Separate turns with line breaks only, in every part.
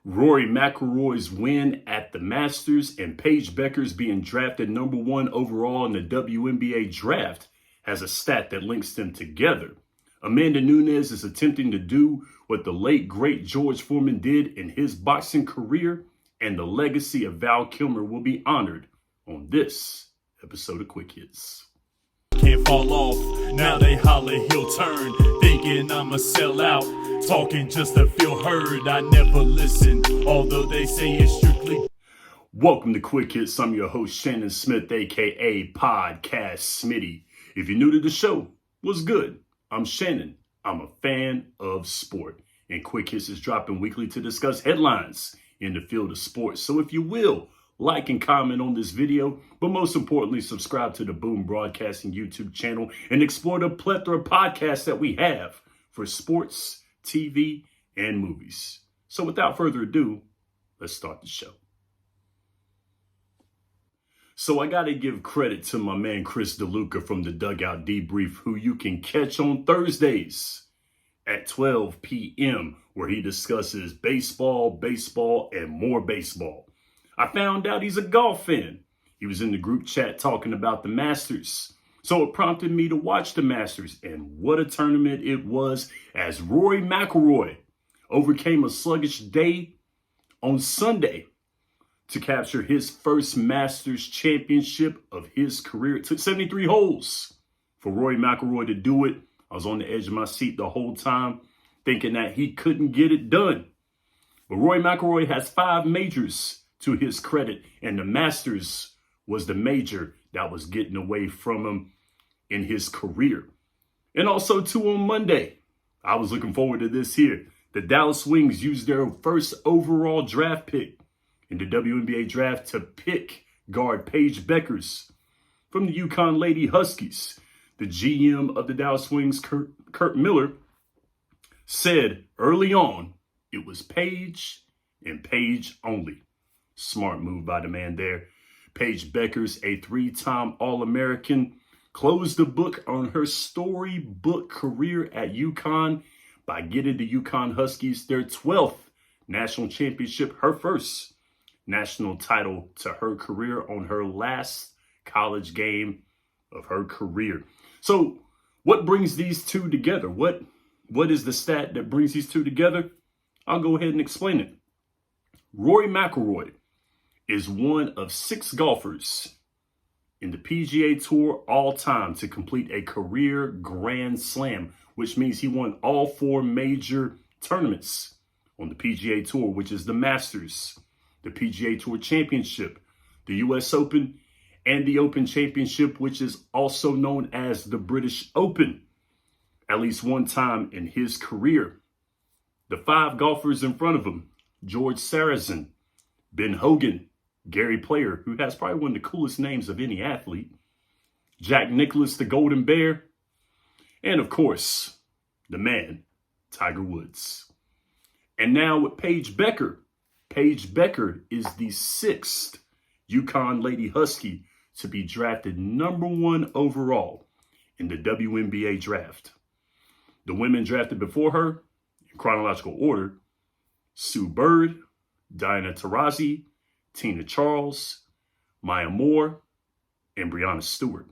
Rory McIlroy's win at the Masters and Paige Bueckers being drafted number 1 overall in the WNBA Draft has a stat that links them together. Amanda Nunes is attempting to do what the late, great George Foreman did in his boxing career, and the legacy of Val Kilmer will be honored on this episode of Quick Hits.
Can't fall off, now they holler he'll turn, thinking I'ma sell out, talking just to feel heard. I never listen, although they say it's strictly.
Welcome to Quick Hits. I'm your host, Shannon Smith, aka Podcast Smitty. If you're new to the show, what's good? I'm Shannon. I'm a fan of sport, and Quick Hits is dropping weekly to discuss headlines in the field of sports. So if you will, like and comment on this video, but most importantly, subscribe to the Boom Broadcasting YouTube channel and explore the plethora of podcasts that we have for sports, TV, and movies. So without further ado, let's start the show. So I got to give credit to my man Chris DeLuca from the Dugout Debrief, who you can catch on Thursdays at 12 p.m., where he discusses baseball, and more baseball. I found out he's a golf fan. He was in the group chat talking about the Masters. So it prompted me to watch the Masters, and what a tournament it was as Rory McIlroy overcame a sluggish day on Sunday to capture his first Masters championship of his career. It took 73 holes for Rory McIlroy to do it. I was on the edge of my seat the whole time, thinking that he couldn't get it done. But Rory McIlroy has 5 majors to his credit, and the Masters was the major that was getting away from him in his career. And also, too, on Monday, I was looking forward to this here. The Dallas Wings used their first overall draft pick in the WNBA Draft to pick guard Paige Bueckers from the UConn Lady Huskies. The GM of the Dallas Wings, Kurt Miller, said early on it was Paige and Paige only. Smart move by the man there. Paige Bueckers, a 3-time All-American, closed the book on her storybook career at UConn by getting the UConn Huskies their 12th national championship, her first national title to her career on her last college game of her career. So what brings these two together? What is the stat that brings these two together? I'll go ahead and explain it. Rory McIlroy is one of 6 golfers in the PGA Tour all time to complete a career Grand Slam, which means he won all 4 major tournaments on the PGA Tour, which is the Masters, the PGA Tour Championship, the US Open, and the Open Championship, which is also known as the British Open, at least one time in his career. The 5 golfers in front of him: George Sarrazin, Ben Hogan, Gary Player, who has probably one of the coolest names of any athlete, Jack Nicklaus, the Golden Bear, and of course, the man, Tiger Woods. And now with Paige Bueckers. Paige Bueckers is the 6th UConn Lady Husky to be drafted number 1 overall in the WNBA Draft. The women drafted before her, in chronological order: Sue Bird, Diana Taurasi, Tina Charles, Maya Moore, and Breanna Stewart.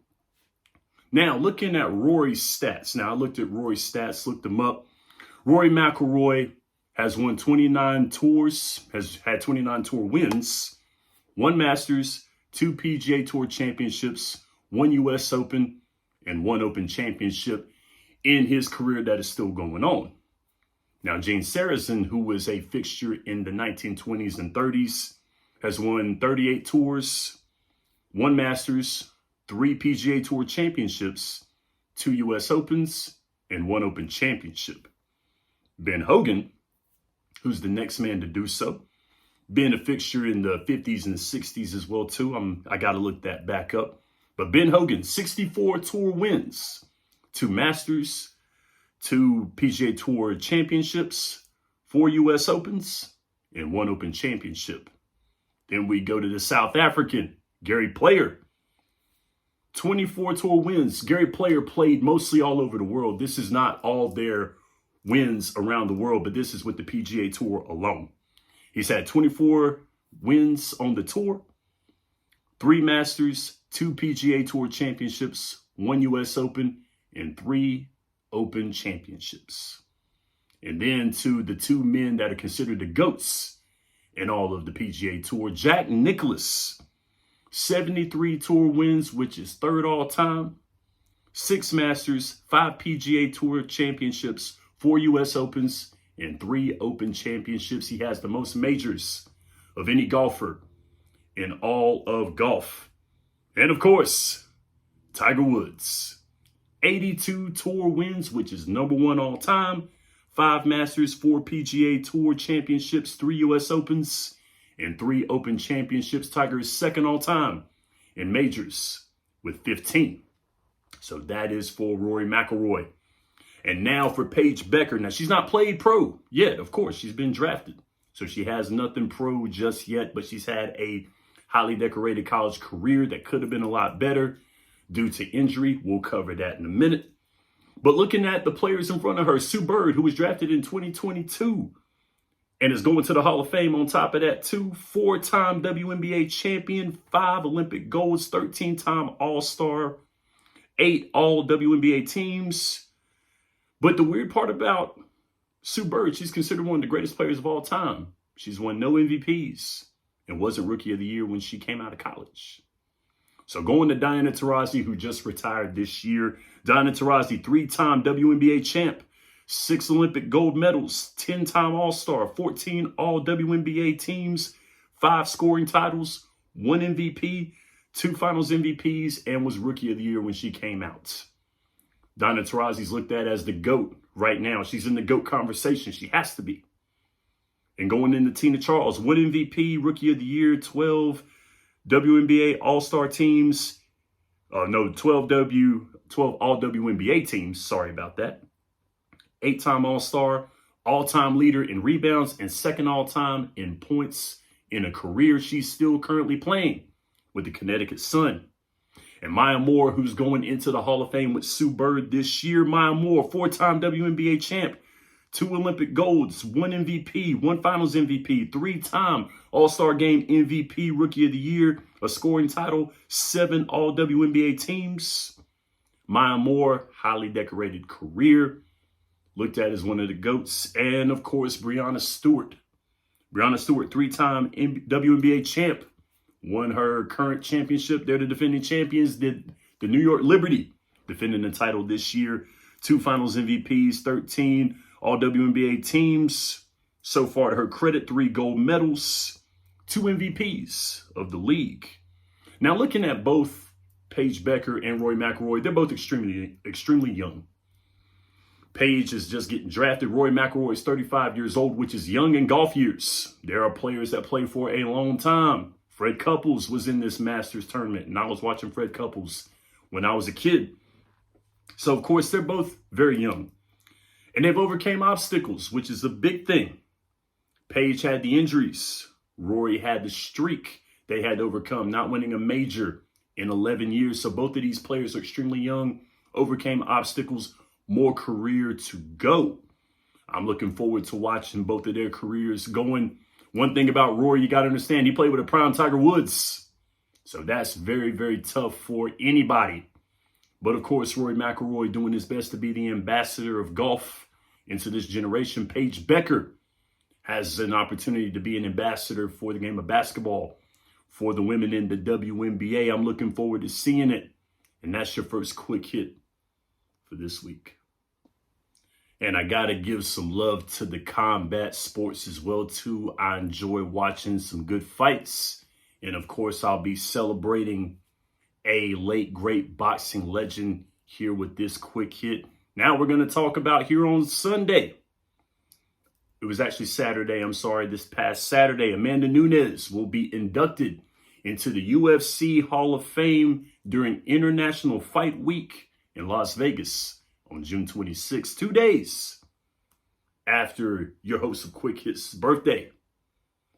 Now, looking at Rory's stats. Now, I looked at Rory's stats, looked them up. Rory McIlroy has won 29 tours, has had 29 tour wins, 1 Masters, 2 PGA Tour championships, 1 US Open, and 1 Open Championship in his career that is still going on. Now, Jane Sarrazin, who was a fixture in the 1920s and 30s, has won 38 tours, 1 Masters, 3 PGA Tour championships, 2 US Opens, and 1 Open Championship. Ben Hogan, who's the next man to do so, been a fixture in the 50s and 60s as well, too. I got to look that back up. But Ben Hogan, 64 tour wins, 2 Masters, 2 PGA Tour championships, 4 US Opens, and 1 Open Championship. Then we go to the South African, Gary Player. 24 tour wins. Gary Player played mostly all over the world. This is not all their wins around the world, but this is with the PGA Tour alone. He's had 24 wins on the tour, 3 Masters, 2 PGA Tour championships, 1 U.S. Open, and 3 Open championships. And then to the 2 men that are considered the GOATs in all of the PGA Tour, Jack Nicklaus, 73 tour wins, which is 3rd all time, 6 Masters, 5 PGA Tour championships, 4 U.S. Opens, and 3 Open championships. He has the most majors of any golfer in all of golf. And of course, Tiger Woods, 82 tour wins, which is number 1 all time, 5 Masters, 4 PGA Tour championships, 3 U.S. Opens, and 3 Open championships. Tiger is 2nd all time in majors with 15. So that is for Rory McIlroy. And now for Paige Bueckers. Now, she's not played pro yet, of course. She's been drafted. So she has nothing pro just yet, but she's had a highly decorated college career that could have been a lot better due to injury. We'll cover that in a minute. But looking at the players in front of her, Sue Bird, who was drafted in 2022 and is going to the Hall of Fame on top of that too. 4-time WNBA champion, 5 Olympic golds, 13-time All-Star, 8 All-WNBA teams. But the weird part about Sue Bird, she's considered one of the greatest players of all time. She's won no MVPs and wasn't Rookie of the Year when she came out of college. So going to Diana Taurasi, who just retired this year. Diana Taurasi, 3-time WNBA champ, 6 Olympic gold medals, 10-time All-Star, 14 All-WNBA teams, 5 scoring titles, 1 MVP, 2 Finals MVPs, and was Rookie of the Year when she came out. Diana Taurasi's looked at as the GOAT right now. She's in the GOAT conversation. She has to be. And going into Tina Charles, 1 MVP, Rookie of the Year, 12 WNBA All-Star teams. 12 All-WNBA teams. Sorry about that. 8-time All-Star, all-time leader in rebounds, and 2nd all-time in points in a career she's still currently playing with the Connecticut Sun. And Maya Moore, who's going into the Hall of Fame with Sue Bird this year. Maya Moore, 4-time WNBA champ, 2 Olympic golds, 1 MVP, 1 Finals MVP, 3-time All-Star Game MVP, Rookie of the Year, a scoring title, 7 All-WNBA teams. Maya Moore, highly decorated career, looked at as one of the GOATs. And, of course, Breanna Stewart. Breanna Stewart, 3-time WNBA champ, won her current championship. They're the defending champions, the New York Liberty, defending the title this year. 2 Finals MVPs, 13 All-WNBA teams. So far, to her credit, 3 gold medals, 2 MVPs of the league. Now, looking at both Paige Bueckers and Rory McIlroy, they're both extremely young. Paige is just getting drafted. Rory McIlroy is 35 years old, which is young in golf years. There are players that play for a long time. Fred Couples was in this Masters tournament, and I was watching Fred Couples when I was a kid. So, of course, they're both very young. And they've overcame obstacles, which is a big thing. Paige had the injuries. Rory had the streak they had to overcome, not winning a major in 11 years. So both of these players are extremely young, overcame obstacles, more career to go. I'm looking forward to watching both of their careers going. One thing about Rory, you got to understand, he played with a prime Tiger Woods. So that's very, very tough for anybody. But of course, Rory McIlroy doing his best to be the ambassador of golf into this generation. Paige Bueckers has an opportunity to be an ambassador for the game of basketball for the women in the WNBA. I'm looking forward to seeing it. And that's your first quick hit for this week. And I got to give some love to the combat sports as well, too. I enjoy watching some good fights. And, of course, I'll be celebrating a late, great boxing legend here with this quick hit. Now we're going to talk about here on Sunday. It was actually Saturday. This past Saturday, Amanda Nunes will be inducted into the UFC Hall of Fame during International Fight Week in Las Vegas on June 26th, 2 days after your host of Quick Hits' birthday.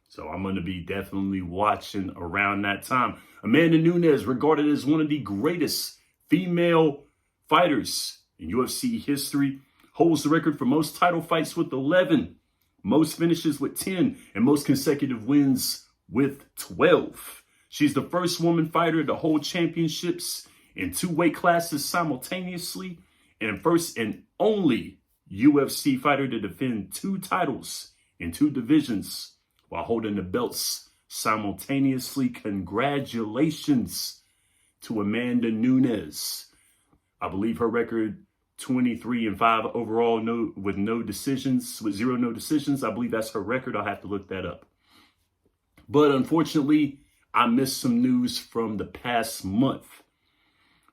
So I'm going to be definitely watching around that time. Amanda Nunes, regarded as one of the greatest female fighters in UFC history, holds the record for most title fights with 11. most finishes with 10, and most consecutive wins with 12. She's the first woman fighter to hold championships in 2 weight classes simultaneously, and first and only UFC fighter to defend 2 titles in 2 divisions while holding the belts simultaneously. Congratulations to Amanda Nunes. I believe her record 23-5 overall, with 0 no decisions. I believe that's her record. I'll have to look that up. But unfortunately, I missed some news from the past month.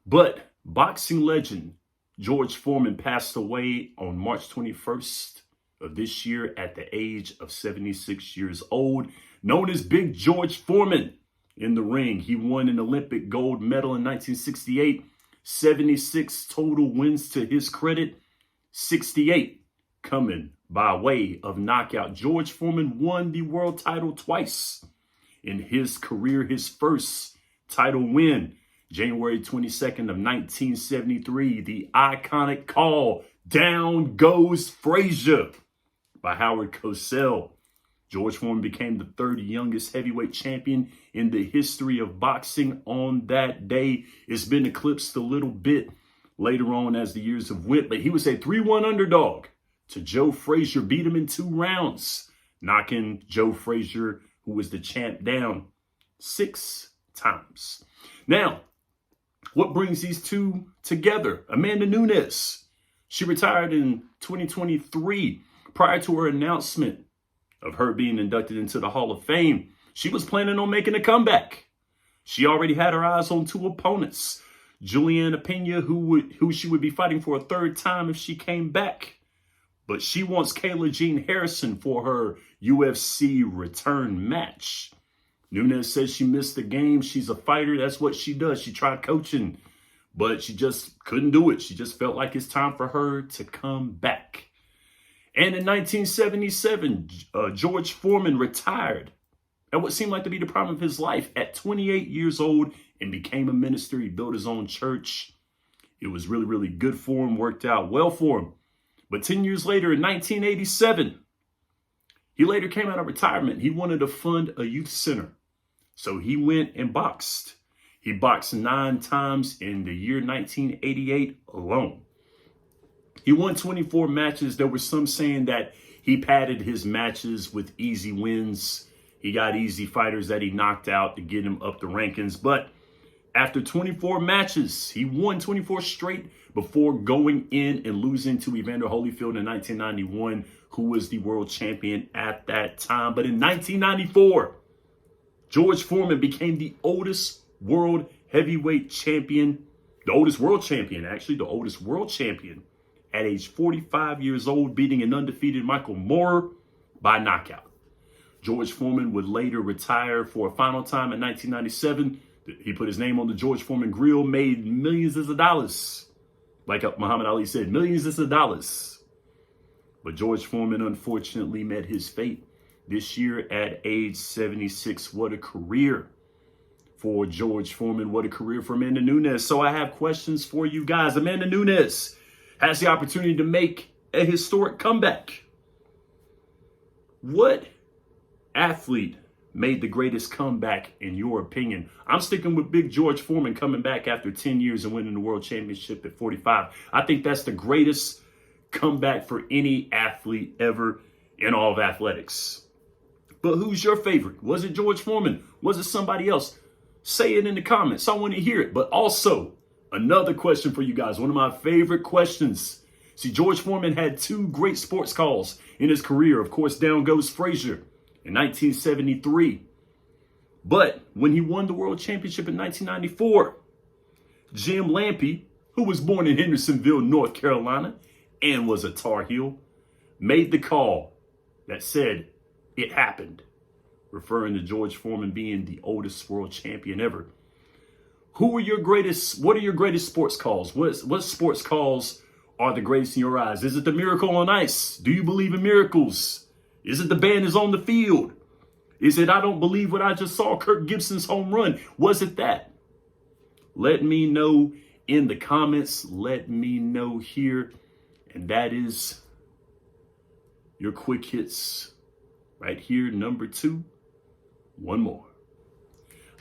But boxing legend George Foreman passed away on March 21st of this year at the age of 76 years old. Known as Big George Foreman in the ring, he won an Olympic gold medal in 1968. 76 total wins to his credit, 68 coming by way of knockout. George Foreman won the world title twice in his career. His first title win, January 22nd of 1973, the iconic call, "Down Goes Frazier" by Howard Cosell. George Foreman became the 3rd youngest heavyweight champion in the history of boxing on that day. It's been eclipsed a little bit later on as the years have went, but he was a 3-1 underdog to Joe Frazier, beat him in 2 rounds, knocking Joe Frazier, who was the champ, down 6 times. Now, what brings these two together? Amanda Nunes. She retired in 2023 prior to her announcement of her being inducted into the Hall of Fame. She was planning on making a comeback. She already had her eyes on 2 opponents. Juliana Pena, who she would be fighting for a 3rd time if she came back. But she wants Kayla Jean Harrison for her UFC return match. Nunes says she missed the game. She's a fighter. That's what she does. She tried coaching, but she just couldn't do it. She just felt like it's time for her to come back. And in 1977, George Foreman retired at what seemed like to be the prime of his life at 28 years old and became a minister. He built his own church. It was really, really good for him, worked out well for him. But 10 years later, in 1987, he later came out of retirement. He wanted to fund a youth center. So he went and boxed. He boxed 9 times in the year 1988 alone. He won 24 matches. There were some saying that he padded his matches with easy wins. He got easy fighters that he knocked out to get him up the rankings. But after 24 matches, he won 24 straight before going in and losing to Evander Holyfield in 1991, who was the world champion at that time. But in 1994, George Foreman became the oldest world heavyweight champion, the oldest world champion at age 45 years old, beating an undefeated Michael Moorer by knockout. George Foreman would later retire for a final time in 1997. He put his name on the George Foreman grill, made millions of dollars. Like Muhammad Ali said, millions of dollars. But George Foreman unfortunately met his fate this year at age 76. What a career for George Foreman. What a career for Amanda Nunes. So I have questions for you guys. Amanda Nunes has the opportunity to make a historic comeback. What athlete made the greatest comeback in your opinion? I'm sticking with Big George Foreman coming back after 10 years and winning the world championship at 45. I think that's the greatest comeback for any athlete ever in all of athletics. But who's your favorite? Was it George Foreman? Was it somebody else? Say it in the comments. I want to hear it. But also, another question for you guys. One of my favorite questions. See, George Foreman had 2 great sports calls in his career. Of course, down goes Frazier in 1973. But when he won the world championship in 1994, Jim Lampe, who was born in Hendersonville, North Carolina, and was a Tar Heel, made the call that said, "It happened," referring to George Foreman being the oldest world champion ever. What are your greatest sports calls? What sports calls are the greatest in your eyes? Is it the miracle on ice? Do you believe in miracles? Is it the band is on the field? Is it I don't believe what I just saw, Kirk Gibson's home run? Was it that? Let me know in the comments. Let me know here. And that is your quick hits right here. Number 2, one more.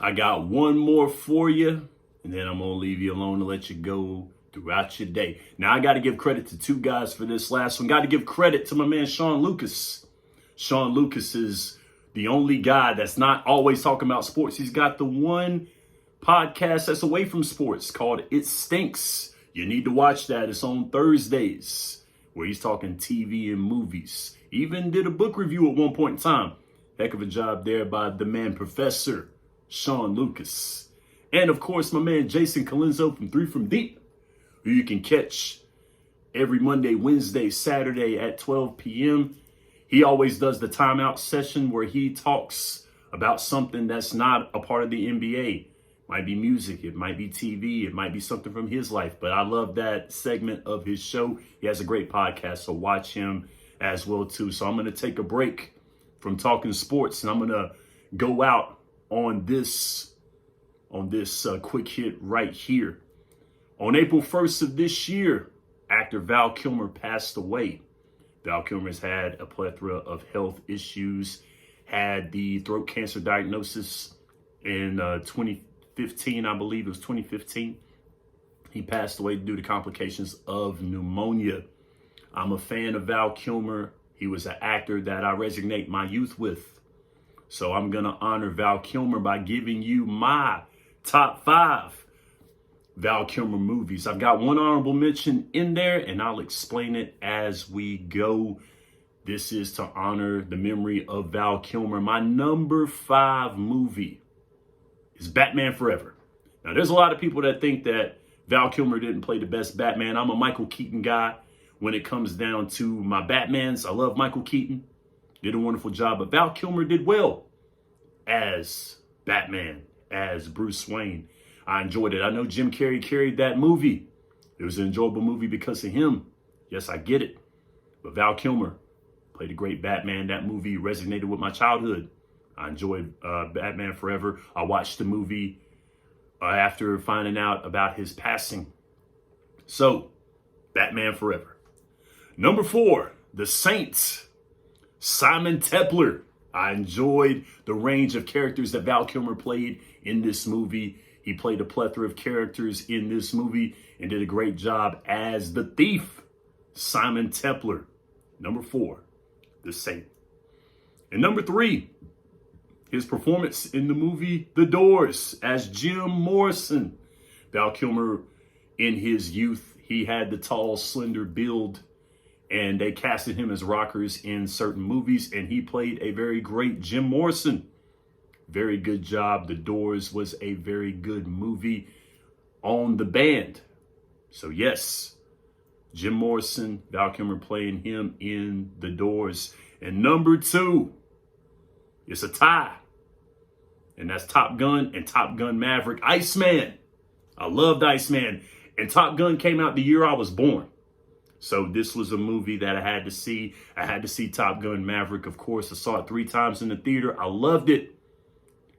I got one more for you, and then I'm going to leave you alone to let you go throughout your day. Now, I got to give credit to 2 guys for this last one. Got to give credit to my man, Sean Lucas. Sean Lucas is the only guy that's not always talking about sports. He's got the one podcast that's away from sports called It Stinks. You need to watch that. It's on Thursdays, where he's talking TV and movies. Even did a book review at one point in time. Heck of a job there by the man, Professor Sean Lucas. And of course, my man, Jason Colenso from 3 From Deep, who you can catch every Monday, Wednesday, Saturday at 12 p.m. He always does the timeout session where he talks about something that's not a part of the NBA. Might be music, it might be TV, it might be something from his life. But I love that segment of his show. He has a great podcast, so watch him as well too. So I'm going to take a break from talking sports, and I'm going to go out on this quick hit right here. On April 1st of this year, actor Val Kilmer passed away. Val Kilmer's had a plethora of health issues, had the throat cancer diagnosis in 2015, I believe it was 2015. He passed away due to complications of pneumonia. I'm a fan of Val Kilmer. He was an actor that I resonate my youth with. So I'm going to honor Val Kilmer by giving you my top 5 Val Kilmer movies. I've got one honorable mention in there, and I'll explain it as we go. This is to honor the memory of Val Kilmer. My number 5 movie is Batman Forever. Now, there's a lot of people that think that Val Kilmer didn't play the best Batman. I'm a Michael Keaton guy when it comes down to my Batmans. I love Michael Keaton. Did a wonderful job, but Val Kilmer did well as Batman, as Bruce Wayne. I enjoyed it. I know Jim Carrey carried that movie. It was an enjoyable movie because of him. Yes, I get it. But Val Kilmer played a great Batman. That movie resonated with my childhood. I enjoyed Batman Forever. I watched the movie after finding out about his passing. So, Batman Forever. Number 4, The Saints. Simon Tepler. I enjoyed the range of characters that Val Kilmer played in this movie. He played a plethora of characters in this movie and did a great job as the thief, Simon Tepler. Number 4, The Saint. And number 3, his performance in the movie The Doors as Jim Morrison. Val Kilmer, in his youth, he had the tall, slender build, and they casted him as rockers in certain movies, and he played a very great Jim Morrison. Very good job. The Doors was a very good movie on the band. So yes, Jim Morrison, Val Kilmer playing him in The Doors. And number 2, it's a tie. And that's Top Gun and Top Gun Maverick. Iceman. I loved Iceman. And Top Gun came out the year I was born. So this was a movie that I had to see. I had to see Top Gun Maverick, of course. I saw it 3 times in the theater. I loved it.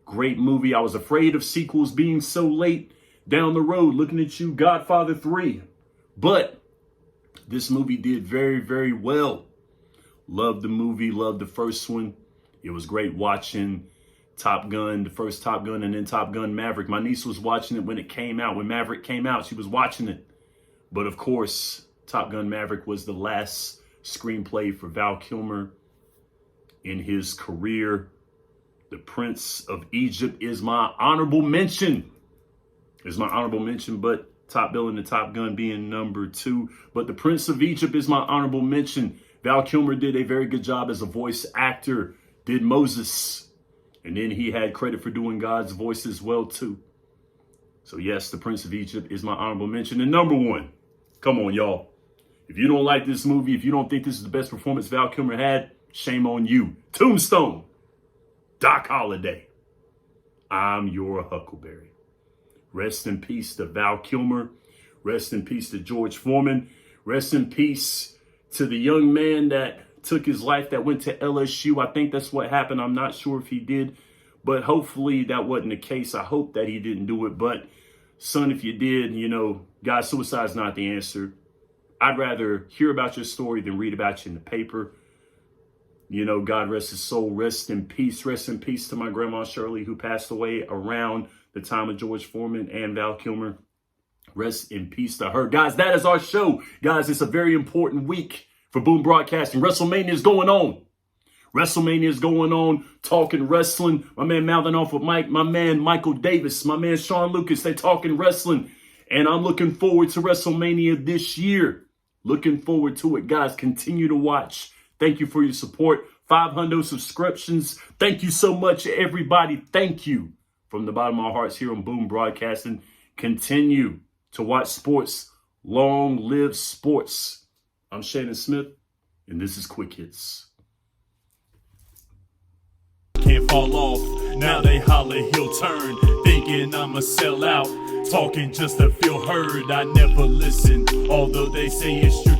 Great movie. I was afraid of sequels being so late down the road. Looking at you, Godfather 3. But this movie did very, very well. Loved the movie. Loved the first one. It was great watching Top Gun, the first Top Gun, and then Top Gun Maverick. My niece was watching it when it came out. When Maverick came out, she was watching it. But of course, Top Gun Maverick was the last screenplay for Val Kilmer in his career. The Prince of Egypt is my honorable mention. But Top Bill and the Top Gun being number 2. But The Prince of Egypt is my honorable mention. Val Kilmer did a very good job as a voice actor. Did Moses. And then he had credit for doing God's voice as well, too. So yes, The Prince of Egypt is my honorable mention. And number 1, come on, y'all. If you don't like this movie, if you don't think this is the best performance Val Kilmer had, shame on you. Tombstone. Doc Holliday. I'm your Huckleberry. Rest in peace to Val Kilmer. Rest in peace to George Foreman. Rest in peace to the young man that took his life that went to LSU. I think that's what happened. I'm not sure if he did, but hopefully that wasn't the case. I hope that he didn't do it. But son, if you did, guys, suicide is not the answer. I'd rather hear about your story than read about you in the paper. You know, God rest his soul. Rest in peace. Rest in peace to my grandma Shirley, who passed away around the time of George Foreman and Val Kilmer. Rest in peace to her. Guys, that is our show. Guys, it's a very important week for Boom Broadcasting. WrestleMania is going on. WrestleMania is going on. Talking wrestling. My man mouthing off with Mike. My man Michael Davis. My man Sean Lucas. They talking wrestling. And I'm looking forward to WrestleMania this year. Looking forward to it. Guys, continue to watch. Thank you for your support. 500 subscriptions. Thank you so much, everybody. Thank you from the bottom of our hearts here on Boom Broadcasting. Continue to watch sports. Long live sports. I'm Shannon Smith, and this is Quick Hits.
Can't fall off, now they holler he'll turn, thinking I'ma sell out, talking just to feel heard. I never listen, although they say it's true.